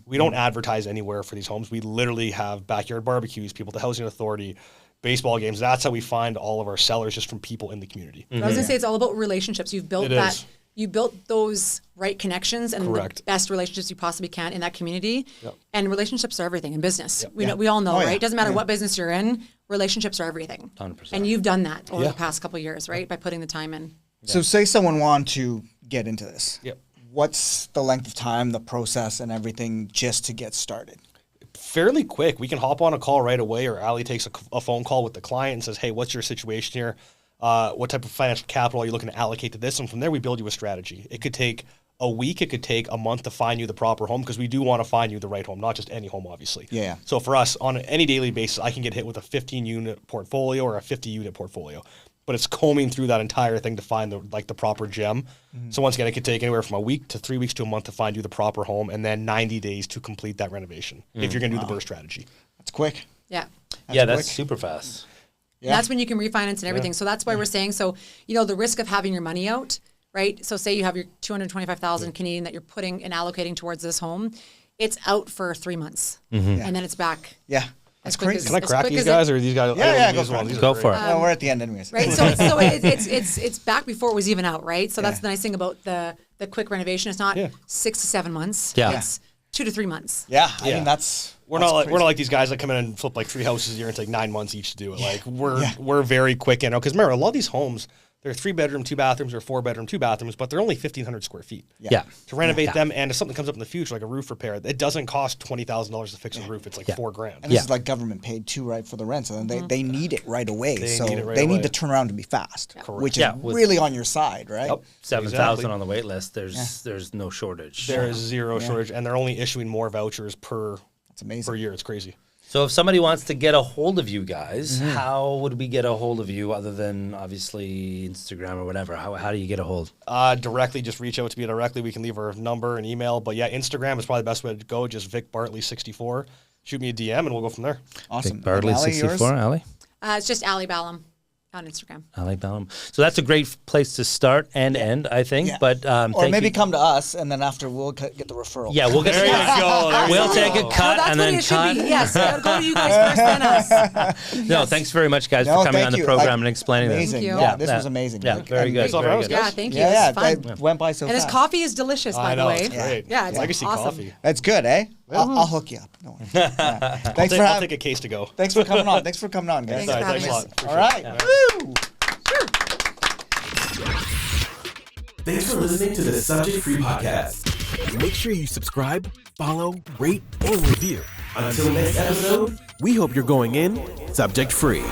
Speaker 2: We don't advertise anywhere for these homes. We literally have backyard barbecues, people at the housing authority, baseball games. That's how we find all of our sellers, just from people in the community.
Speaker 4: I was gonna say it's all about relationships. You've built
Speaker 2: It
Speaker 4: that.
Speaker 2: is.
Speaker 4: You built those right connections and
Speaker 2: Correct.
Speaker 4: the best relationships you possibly can in that community.
Speaker 2: Yep.
Speaker 4: And relationships are everything in business.
Speaker 2: Yep.
Speaker 4: We all know,
Speaker 3: Oh,
Speaker 4: right?
Speaker 3: yeah.
Speaker 4: It doesn't matter what business you're in. Relationships are everything.
Speaker 6: 100%.
Speaker 4: And you've done that over
Speaker 2: Yeah.
Speaker 4: the past couple of years, right? By putting the time in.
Speaker 3: So say someone wanted to get into this.
Speaker 2: Yep.
Speaker 3: What's the length of time, the process, and everything just to get started?
Speaker 2: Fairly quick. We can hop on a call right away, or Allie takes a phone call with the client and says, hey, what's your situation here? What type of financial capital are you looking to allocate to this? And from there, we build you a strategy. It could take a week, it could take a month to find you the proper home, because we do want to find you the right home, not just any home, obviously.
Speaker 3: Yeah.
Speaker 2: So for us, on any daily basis, I can get hit with a 15-unit portfolio or a 50-unit portfolio. But it's combing through that entire thing to find the proper gem. So once again, it could take anywhere from a week to 3 weeks to a month to find you the proper home, and then 90 days to complete that renovation if you're going to do the burst strategy.
Speaker 3: That's quick.
Speaker 4: Yeah.
Speaker 6: Yeah,
Speaker 3: quick.
Speaker 6: that's super fast.
Speaker 4: And that's when you can refinance and everything. So that's why we're saying, so, the risk of having your money out, right? So say you have your 225,000 Canadian that you're putting and allocating towards this home, it's out for 3 months. And then it's back.
Speaker 3: Yeah.
Speaker 4: As
Speaker 3: That's
Speaker 4: quick
Speaker 3: crazy.
Speaker 4: as-
Speaker 2: Can I
Speaker 4: as
Speaker 2: crack
Speaker 4: quick
Speaker 2: these
Speaker 4: as
Speaker 2: guys, or these guys?
Speaker 3: Yeah,
Speaker 2: I don't
Speaker 3: yeah,
Speaker 2: use
Speaker 3: go
Speaker 2: these
Speaker 3: for
Speaker 2: ones.
Speaker 3: it.
Speaker 2: These
Speaker 6: Go
Speaker 2: are
Speaker 6: for
Speaker 2: great.
Speaker 6: it.
Speaker 3: Well, we're at the end anyways.
Speaker 4: Right, so it's back before it was even out, right? So that's the nice thing about the quick renovation. It's not 6 to 7 months.
Speaker 6: Yeah.
Speaker 4: It's 2 to 3 months.
Speaker 3: Yeah, I
Speaker 2: Yeah.
Speaker 3: mean that's
Speaker 2: We're
Speaker 3: that's
Speaker 2: not
Speaker 3: crazy.
Speaker 2: like these guys that come in and flip like 3 houses a year and take 9 months each to do it. Like we're very quick in, because remember, a lot of these homes, they're 3-bedroom, 2 bathrooms, or 4-bedroom, 2 bathrooms, but they're only 1,500 square feet.
Speaker 6: Yeah.
Speaker 2: To renovate them, and if something comes up in the future, like a roof repair, it doesn't cost $20,000 to fix a roof. It's like $4,000.
Speaker 3: And this is like government paid too, right, for the rent. So then they need it right away.
Speaker 2: They
Speaker 3: so
Speaker 2: need it right
Speaker 3: they
Speaker 2: away.
Speaker 3: need to turn around to be fast, which is
Speaker 6: Yeah, with-
Speaker 3: really on your side, right?
Speaker 2: Yep.
Speaker 6: 7,000
Speaker 2: Exactly.
Speaker 6: on the wait list. There's no shortage.
Speaker 2: There is zero shortage, and they're only issuing more vouchers per
Speaker 3: That's amazing.
Speaker 2: year. It's crazy.
Speaker 6: So if somebody wants to get a hold of you guys, how would we get a hold of you other than obviously Instagram or whatever? How do you get a hold?
Speaker 2: Directly, just reach out to me directly. We can leave our number and email. But yeah, Instagram is probably the best way to go. Just VIC Bartley 64. Shoot me a DM, and we'll go from there.
Speaker 3: Awesome.
Speaker 6: Bartley
Speaker 3: And Allie, yours?
Speaker 6: 64, Allie?
Speaker 4: It's just Allie Ballam on Instagram.
Speaker 6: Allie Ballam. So that's a great place to start and end, I think.
Speaker 3: Yeah.
Speaker 6: But
Speaker 3: Or
Speaker 6: thank
Speaker 3: maybe
Speaker 6: you.
Speaker 3: come to us, and then after we'll get the referral.
Speaker 6: Yeah, we'll get
Speaker 2: There you go. There you
Speaker 6: We'll
Speaker 2: go.
Speaker 6: take a cut
Speaker 4: that's
Speaker 6: and
Speaker 4: what
Speaker 6: then
Speaker 4: it should
Speaker 6: cut.
Speaker 4: be. Yes, go to you guys first, then us.
Speaker 6: No, thanks very much, guys,
Speaker 3: No,
Speaker 6: for coming
Speaker 3: thank
Speaker 6: on the
Speaker 3: you.
Speaker 6: program and explaining
Speaker 3: Amazing.
Speaker 6: this.
Speaker 4: Thank you.
Speaker 3: Yeah, this was amazing.
Speaker 6: Yeah,
Speaker 3: Like,
Speaker 6: very
Speaker 3: and-
Speaker 6: good. Very good.
Speaker 4: Yeah, thank you.
Speaker 3: Yeah,
Speaker 4: It's fun.
Speaker 3: that went by so
Speaker 4: And his
Speaker 3: fast.
Speaker 4: coffee is delicious, by
Speaker 2: I
Speaker 4: the
Speaker 2: know,
Speaker 4: way.
Speaker 2: it's great.
Speaker 4: Yeah, it's
Speaker 2: Legacy
Speaker 4: awesome.
Speaker 2: coffee.
Speaker 3: That's good, eh? I'll hook you up. Don't worry. Yeah. Thanks for
Speaker 2: I'll
Speaker 3: having.
Speaker 2: take a case to go.
Speaker 3: Thanks for coming on. Thanks for coming on, guys.
Speaker 4: Thanks for
Speaker 2: Thanks a
Speaker 4: having
Speaker 2: lot.
Speaker 4: us.
Speaker 3: All right. Woo!
Speaker 5: Thanks for listening to the Subject Free Podcast. Make sure you subscribe, follow, rate, and review. Until next episode, we hope you're going in subject free.